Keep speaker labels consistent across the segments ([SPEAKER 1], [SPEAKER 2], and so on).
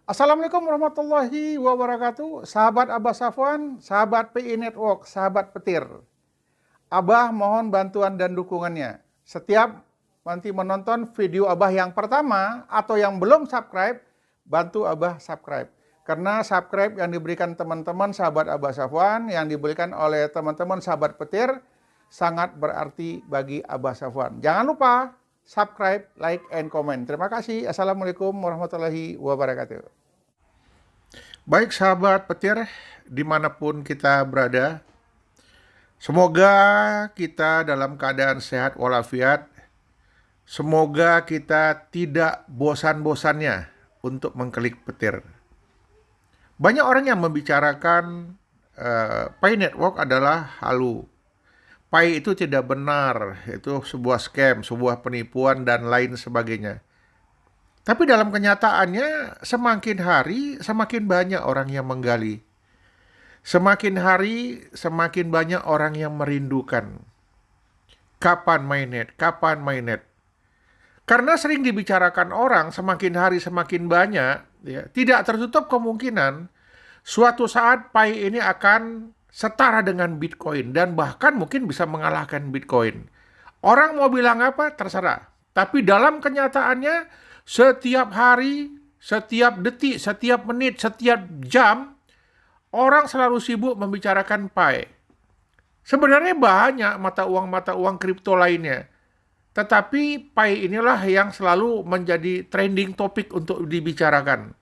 [SPEAKER 1] Assalamualaikum warahmatullahi wabarakatuh. Sahabat Abah Safwan, sahabat PI Network, sahabat petir. Abah mohon bantuan dan dukungannya. Setiap nanti menonton video Abah yang pertama atau yang belum subscribe, bantu Abah subscribe. Karena subscribe yang diberikan teman-teman sahabat Abah Safwan, yang diberikan oleh teman-teman sahabat petir, sangat berarti bagi Abah Safwan. Jangan lupa subscribe, like, and comment. Terima kasih. Assalamualaikum warahmatullahi wabarakatuh. Baik sahabat petir, dimanapun kita berada, semoga kita dalam keadaan sehat walafiat. Semoga kita tidak bosan-bosannya untuk mengklik petir. Banyak orang yang membicarakan Pi Network adalah halu. Pi itu tidak benar, itu sebuah scam, sebuah penipuan, dan lain sebagainya. Tapi dalam kenyataannya, semakin hari, semakin banyak orang yang menggali. Semakin hari, semakin banyak orang yang merindukan. Kapan mainnet? Kapan mainnet? Karena sering dibicarakan orang, semakin hari semakin banyak, ya, tidak tertutup kemungkinan suatu saat Pi ini akan setara dengan Bitcoin dan bahkan mungkin bisa mengalahkan Bitcoin. Orang mau bilang apa? Terserah. Tapi dalam kenyataannya, setiap hari, setiap detik, setiap menit, setiap jam, orang selalu sibuk membicarakan Pi. Sebenarnya banyak mata uang kripto lainnya. Tetapi Pi inilah yang selalu menjadi trending topik untuk dibicarakan.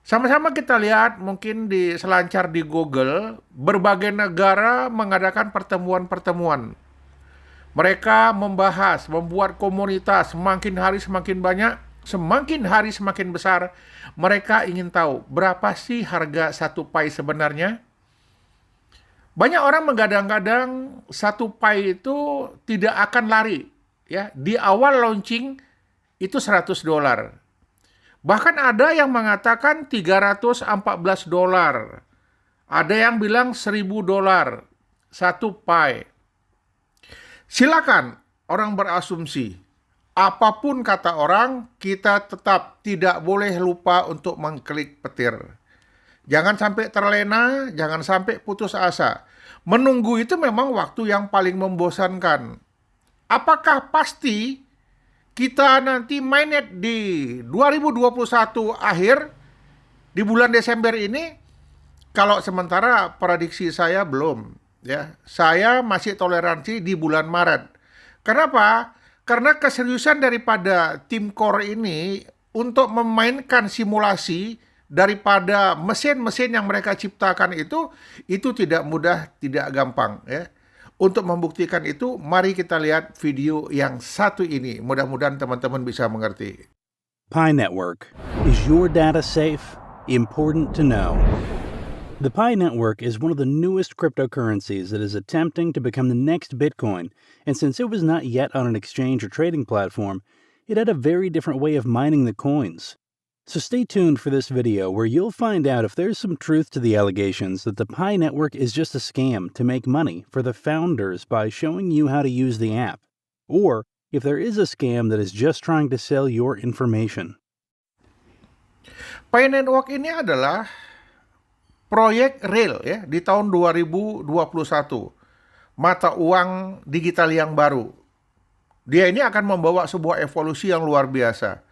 [SPEAKER 1] Sama-sama kita lihat mungkin selancar di Google, berbagai negara mengadakan pertemuan-pertemuan. Mereka membahas, membuat komunitas, semakin hari semakin banyak, semakin hari semakin besar. Mereka ingin tahu berapa sih harga satu Pi sebenarnya. Banyak orang menggadang-gadang satu Pi itu tidak akan lari. Ya, di awal launching itu $100. Bahkan ada yang mengatakan $314. Ada yang bilang $1.000 satu Pi. Silakan orang berasumsi. Apapun kata orang, kita tetap tidak boleh lupa untuk mengklik petir. Jangan sampai terlena, jangan sampai putus asa. Menunggu itu memang waktu yang paling membosankan. Apakah pasti kita nanti mainnet di 2021 akhir, di bulan Desember ini? Kalau sementara prediksi saya belum. Ya, saya masih toleransi di bulan Maret. Kenapa? Karena keseriusan daripada tim core ini untuk memainkan simulasi daripada mesin-mesin yang mereka ciptakan itu tidak mudah, tidak gampang. Ya. Untuk membuktikan itu, mari kita lihat video yang satu ini. Mudah-mudahan teman-teman bisa mengerti.
[SPEAKER 2] Pi Network. Is your data safe? Important to know. The Pi Network is one of the newest cryptocurrencies that is attempting to become the next Bitcoin, and since it was not yet on an exchange or trading platform, it had a very different way of mining the coins. So stay tuned for this video where you'll find out if there's some truth to the allegations that the Pi Network is just a scam to make money for the founders by showing you how to use the app, or if there is a scam that is just trying to sell your information.
[SPEAKER 1] Pi Network ini adalah proyek real ya di tahun 2021. Mata uang digital yang baru. Dia ini akan membawa sebuah evolusi yang luar biasa.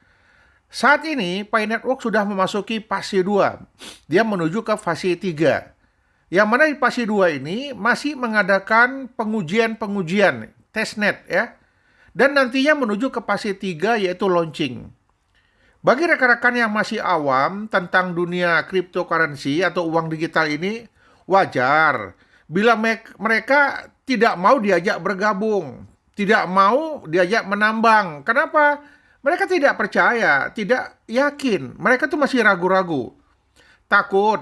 [SPEAKER 1] Saat ini Pi Network sudah memasuki fase 2. Dia menuju ke fase 3. Yang mana di fase 2 ini masih mengadakan pengujian, testnet ya. Dan nantinya menuju ke fase 3 yaitu launching. Bagi rekan-rekan yang masih awam tentang dunia cryptocurrency atau uang digital ini, wajar bila mereka tidak mau diajak bergabung, tidak mau diajak menambang. Kenapa? Mereka tidak percaya, tidak yakin. Mereka tuh masih ragu-ragu, takut,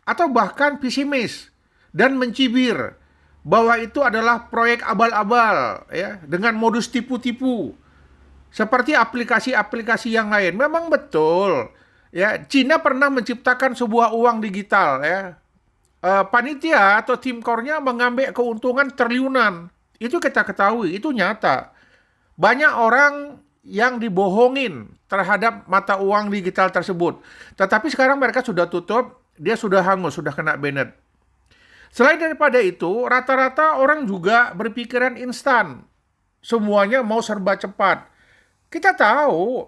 [SPEAKER 1] atau bahkan pesimis dan mencibir bahwa itu adalah proyek abal-abal ya, dengan modus tipu-tipu. Seperti aplikasi-aplikasi yang lain. Memang betul. Ya, Cina pernah menciptakan sebuah uang digital ya. Panitia atau tim core-nya mengambil keuntungan triliunan. Itu kita ketahui, itu nyata. Banyak orang yang dibohongin terhadap mata uang digital tersebut. Tetapi sekarang mereka sudah tutup, dia sudah hangus, sudah kena banned. Selain daripada itu, rata-rata orang juga berpikiran instan. Semuanya mau serba cepat. Kita tahu,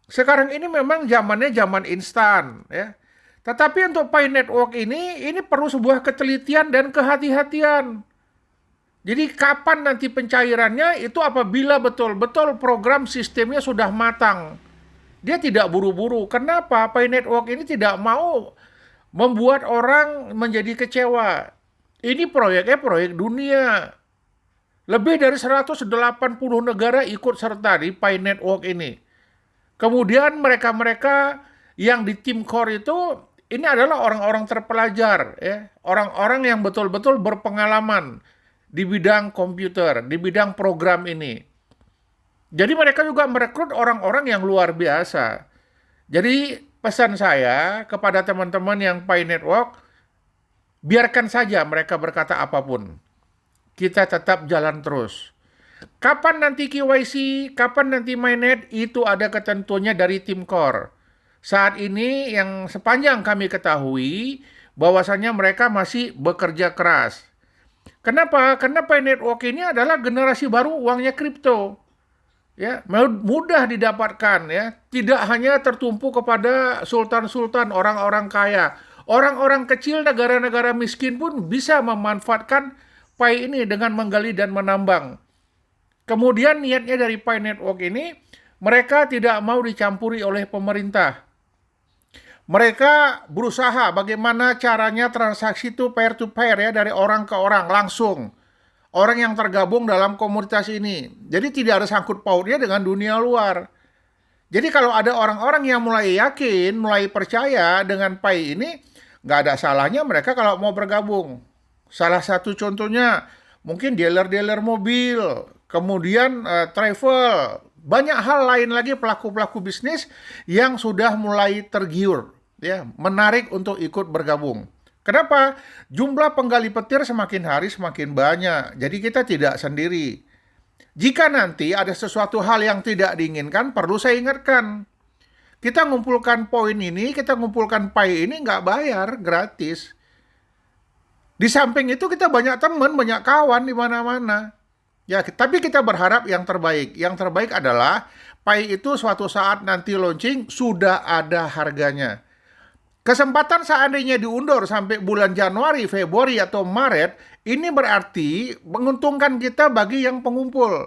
[SPEAKER 1] sekarang ini memang zamannya zaman instan, ya. Tetapi untuk Pi Network ini perlu sebuah ketelitian dan kehati-hatian. Jadi kapan nanti pencairannya itu apabila betul-betul program sistemnya sudah matang. Dia tidak buru-buru. Kenapa? Pi Network ini tidak mau membuat orang menjadi kecewa. Ini proyeknya proyek dunia. Lebih dari 180 negara ikut serta di Pi Network ini. Kemudian mereka-mereka yang di tim core itu, ini adalah orang-orang terpelajar, ya. Orang-orang yang betul-betul berpengalaman di bidang komputer, di bidang program ini. Jadi mereka juga merekrut orang-orang yang luar biasa. Jadi pesan saya kepada teman-teman yang Pi Network, biarkan saja mereka berkata apapun. Kita tetap jalan terus. Kapan nanti KYC, kapan nanti mainnet, itu ada ketentuannya dari tim core. Saat ini yang sepanjang kami ketahui, bahwasannya mereka masih bekerja keras. Kenapa? Karena Pi Network ini adalah generasi baru uangnya kripto. Ya, mudah didapatkan, ya. Tidak hanya tertumpu kepada sultan-sultan, orang-orang kaya. Orang-orang kecil, negara-negara miskin pun bisa memanfaatkan Pi ini dengan menggali dan menambang. Kemudian niatnya dari Pi Network ini, mereka tidak mau dicampuri oleh pemerintah. Mereka berusaha bagaimana caranya transaksi itu peer-to-peer, ya, dari orang ke orang langsung. Orang yang tergabung dalam komunitas ini. Jadi tidak ada sangkut pautnya dengan dunia luar. Jadi kalau ada orang-orang yang mulai yakin, mulai percaya dengan Pi ini, nggak ada salahnya mereka kalau mau bergabung. Salah satu contohnya mungkin dealer-dealer mobil, kemudian travel, banyak hal lain lagi pelaku-pelaku bisnis yang sudah mulai tergiur, ya, menarik untuk ikut bergabung. Kenapa? Jumlah penggali petir semakin hari semakin banyak. Jadi kita tidak sendiri. Jika nanti ada sesuatu hal yang tidak diinginkan, perlu saya ingatkan. Kita ngumpulkan poin ini, kita ngumpulkan Pi ini nggak bayar, gratis. Di samping itu kita banyak teman, banyak kawan di mana-mana. Ya, tapi kita berharap yang terbaik. Yang terbaik adalah Pi itu suatu saat nanti launching sudah ada harganya. Kesempatan seandainya diundur sampai bulan Januari, Februari, atau Maret, ini berarti menguntungkan kita bagi yang pengumpul,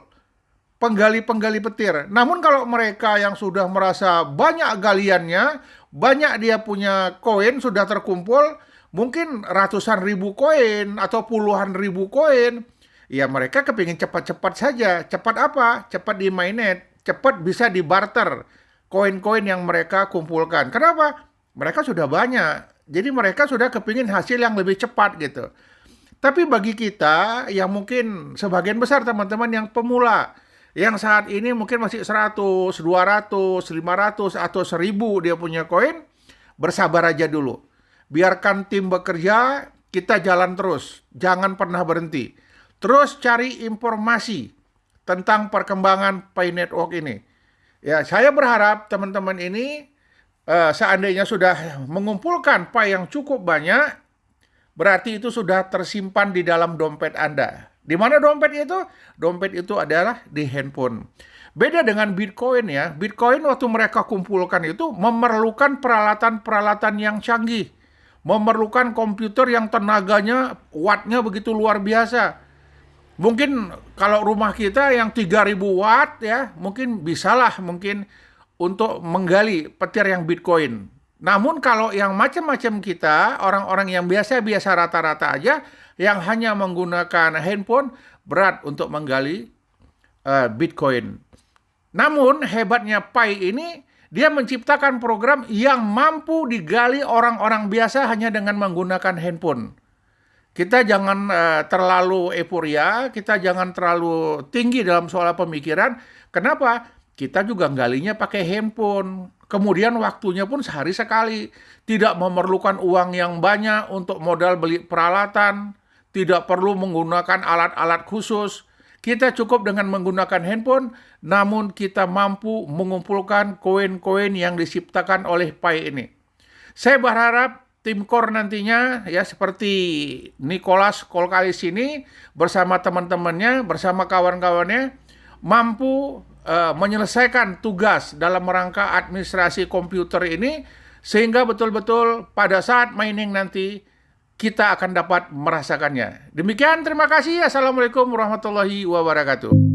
[SPEAKER 1] penggali-penggali petir. Namun kalau mereka yang sudah merasa banyak galiannya, banyak dia punya koin sudah terkumpul, mungkin ratusan ribu koin atau puluhan ribu koin, ya mereka kepingin cepat-cepat saja. Cepat apa? Cepat di mainnet, cepat bisa dibarter koin-koin yang mereka kumpulkan. Kenapa? Mereka sudah banyak, jadi mereka sudah kepingin hasil yang lebih cepat gitu. Tapi bagi kita yang mungkin sebagian besar teman-teman yang pemula, yang saat ini mungkin masih 100, 200, 500, atau 1000 dia punya koin, bersabar aja dulu. Biarkan tim bekerja, kita jalan terus, jangan pernah berhenti. Terus cari informasi tentang perkembangan Pi Network ini. Ya, saya berharap teman-teman ini seandainya sudah mengumpulkan Pi yang cukup banyak, berarti itu sudah tersimpan di dalam dompet Anda. Di mana dompet itu? Dompet itu adalah di handphone. Beda dengan Bitcoin, ya. Bitcoin waktu mereka kumpulkan itu memerlukan peralatan-peralatan yang canggih. Memerlukan komputer yang tenaganya, wattnya begitu luar biasa. Mungkin kalau rumah kita yang 3000 watt, ya, mungkin bisalah mungkin untuk menggali petir yang Bitcoin. Namun kalau yang macam-macam kita, orang-orang yang biasa-biasa rata-rata aja, yang hanya menggunakan handphone, berat untuk menggali Bitcoin. Namun hebatnya Pi ini, dia menciptakan program yang mampu digali orang-orang biasa hanya dengan menggunakan handphone. Kita jangan terlalu euforia, kita jangan terlalu tinggi dalam soal pemikiran. Kenapa? Kita juga galinya pakai handphone. Kemudian waktunya pun sehari sekali. Tidak memerlukan uang yang banyak untuk modal beli peralatan. Tidak perlu menggunakan alat-alat khusus. Kita cukup dengan menggunakan handphone, namun kita mampu mengumpulkan koin-koin yang diciptakan oleh Pi ini. Saya berharap tim core nantinya ya seperti Nicholas Kolkalis ini bersama teman-temannya, bersama kawan-kawannya mampu menyelesaikan tugas dalam rangka administrasi komputer ini sehingga betul-betul pada saat mining nanti kita akan dapat merasakannya. Demikian, terima kasih. Assalamualaikum warahmatullahi wabarakatuh.